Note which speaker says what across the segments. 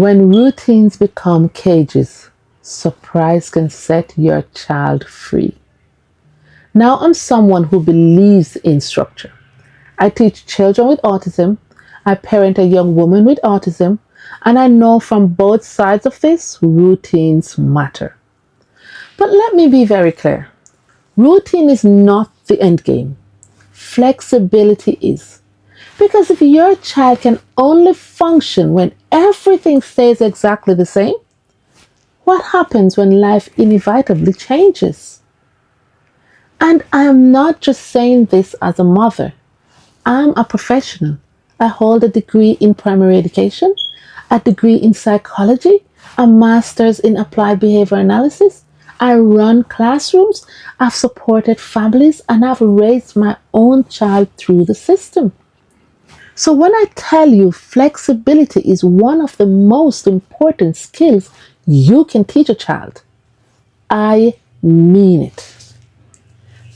Speaker 1: When routines become cages, surprise can set your child free. Now, I'm someone who believes in structure. I teach children with autism, I parent a young woman with autism, and I know from both sides of this, routines matter. But let me be very clear. Routine is not the end game. Flexibility is. Because if your child can only function when everything stays exactly the same, what happens when life inevitably changes? And I am not just saying this as a mother. I'm a professional. I hold a degree in primary education, a degree in psychology, a master's in applied behavior analysis. I run classrooms, I've supported families, and I've raised my own child through the system. So when I tell you flexibility is one of the most important skills you can teach a child, I mean it.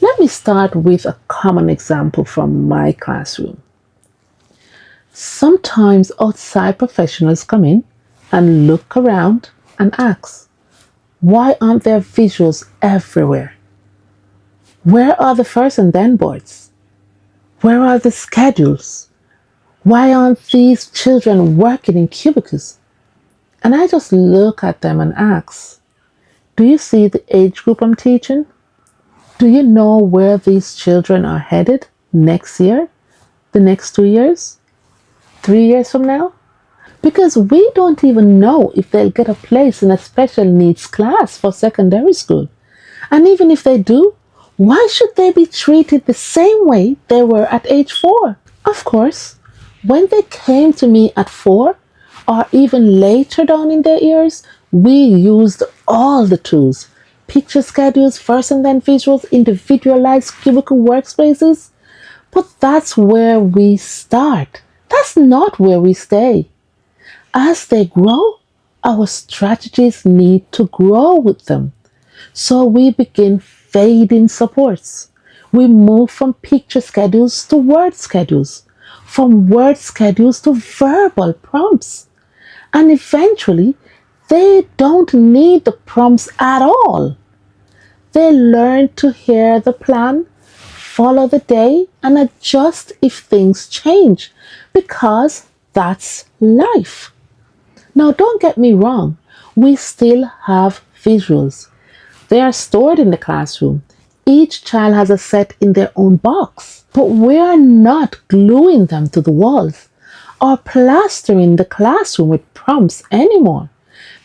Speaker 1: Let me start with a common example from my classroom. Sometimes outside professionals come in and look around and ask, why aren't there visuals everywhere? Where are the first and then boards? Where are the schedules? Why aren't these children working in cubicles? And I just look at them and ask, do you see the age group I'm teaching? Do you know where these children are headed next year, the next 2 years, 3 years from now? Because we don't even know if they'll get a place in a special needs class for secondary school. And even if they do, why should they be treated the same way they were at age 4? Of course, when they came to me at 4, or even later down in their years, we used all the tools. Picture schedules, first and then visuals, individualized cubicle workspaces. But that's where we start. That's not where we stay. As they grow, our strategies need to grow with them. So we begin fading supports. We move from picture schedules to word schedules, from word schedules to verbal prompts. And eventually, they don't need the prompts at all. They learn to hear the plan, follow the day, and adjust if things change, because that's life. Now, don't get me wrong, we still have visuals. They are stored in the classroom. Each child has a set in their own box, but we are not gluing them to the walls or plastering the classroom with prompts anymore,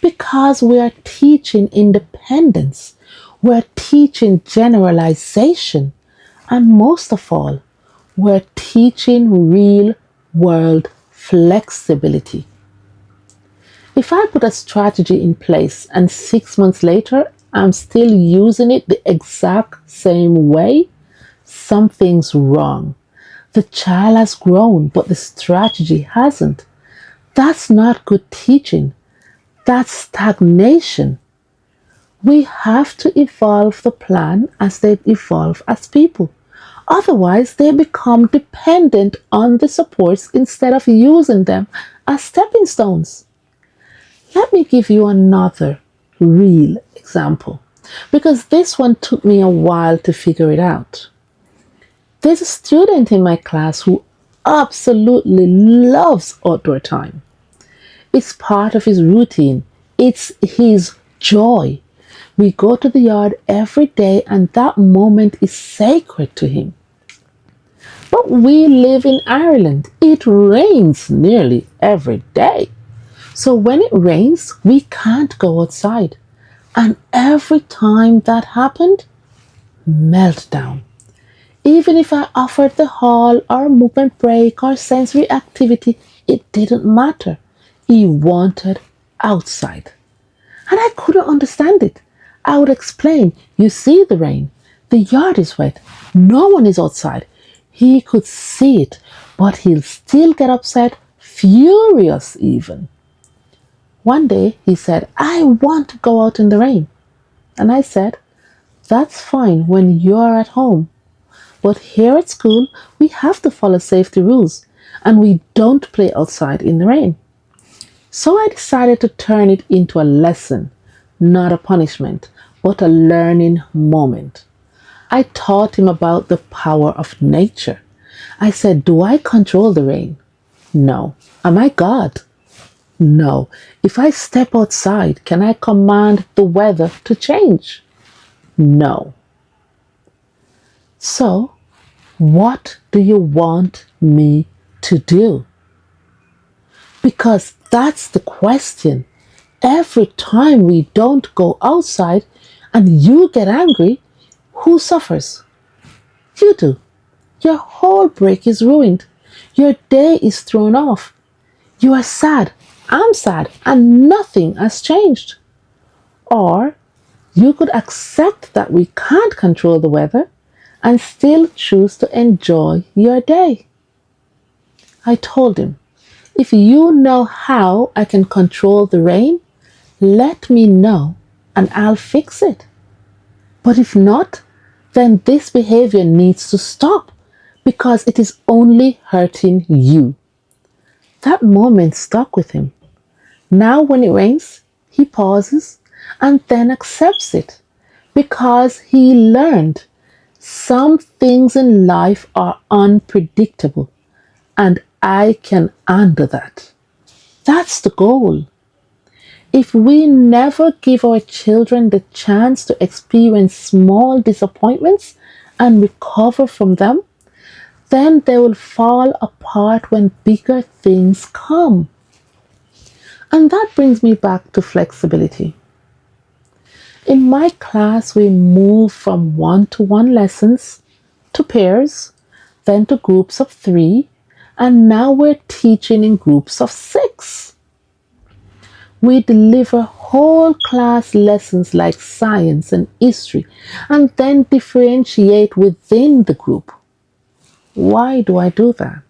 Speaker 1: because we are teaching independence, we're teaching generalization, and most of all, we're teaching real world flexibility. If I put a strategy in place and 6 months later I'm still using it the exact same way, something's wrong. The child has grown, but the strategy hasn't. That's not good teaching. That's stagnation. We have to evolve the plan as they evolve as people. Otherwise, they become dependent on the supports instead of using them as stepping stones. Let me give you another real example, because this one took me a while to figure it out. There's a student in my class who absolutely loves outdoor time. It's part of his routine. It's his joy. We go to the yard every day, and that moment is sacred to him. But we live in Ireland. It rains nearly every day. So when it rains, we can't go outside. And every time that happened, meltdown. Even if I offered the hall or movement break or sensory activity, it didn't matter. He wanted outside. And I couldn't understand it. I would explain, you see the rain, the yard is wet, no one is outside. He could see it, but he'll still get upset, furious even. One day he said, I want to go out in the rain. And I said, that's fine when you're at home. But here at school, we have to follow safety rules, and we don't play outside in the rain. So I decided to turn it into a lesson, not a punishment, but a learning moment. I taught him about the power of nature. I said, do I control the rain? No. Am I God? No. If I step outside, can I command the weather to change? No. So, what do you want me to do? Because that's the question. Every time we don't go outside and you get angry, who suffers? You do. Your whole break is ruined. Your day is thrown off. You are sad. I'm sad. And nothing has changed. Or you could accept that we can't control the weather and still choose to enjoy your day. I told him, if you know how I can control the rain, let me know and I'll fix it. But if not, then this behavior needs to stop because it is only hurting you. That moment stuck with him. Now when it rains, he pauses and then accepts it because he learned some things in life are unpredictable and I can handle that. That's the goal. If we never give our children the chance to experience small disappointments and recover from them, then they will fall apart when bigger things come. And that brings me back to flexibility. In my class, we move from one-to-one lessons to pairs, then to groups of 3, and now we're teaching in groups of 6. We deliver whole class lessons like science and history, and then differentiate within the group. Why do I do that?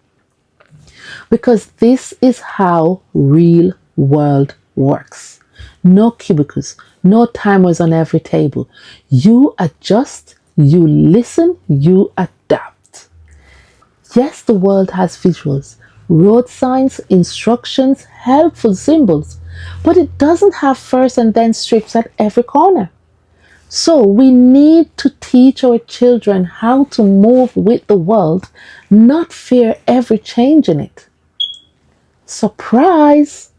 Speaker 1: Because this is how real world works. No cubicles, no timers on every table. You adjust, you listen, you adapt. Yes, the world has visuals, road signs, instructions, helpful symbols, but it doesn't have first and then strips at every corner. So we need to teach our children how to move with the world, not fear every change in it. Surprise,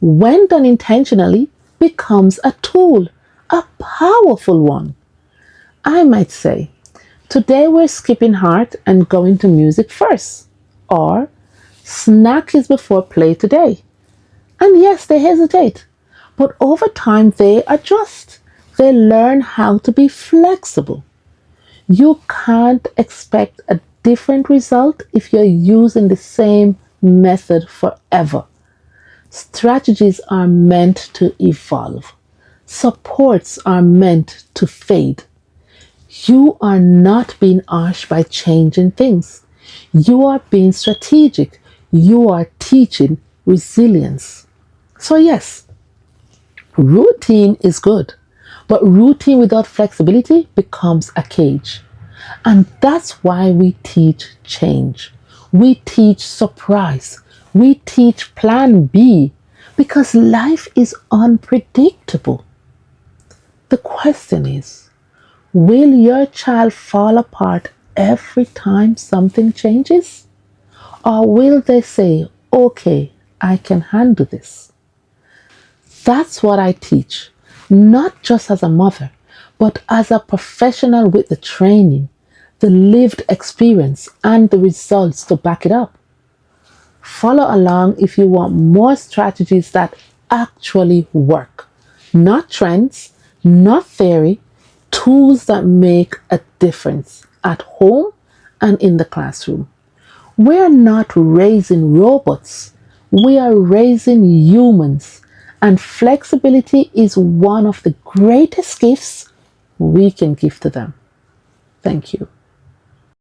Speaker 1: when done intentionally, becomes a tool, a powerful one. I might say, today we're skipping heart and going to music first. Or, snack is before play today. And yes, they hesitate, but over time they adjust. They learn how to be flexible. You can't expect a different result if you're using the same method forever. Strategies are meant to evolve. Supports are meant to fade. You are not being harsh by changing things. You are being strategic. You are teaching resilience. So yes, routine is good, but routine without flexibility becomes a cage. And that's why we teach change. We teach surprise. We teach plan B because life is unpredictable. The question is, will your child fall apart every time something changes? Or will they say, okay, I can handle this? That's what I teach, not just as a mother, but as a professional with the training, the lived experience, and the results to back it up. Follow along if you want more strategies that actually work. Not trends, not theory, tools that make a difference at home and in the classroom. We're not raising robots, we are raising humans. And flexibility is one of the greatest gifts we can give to them. Thank you.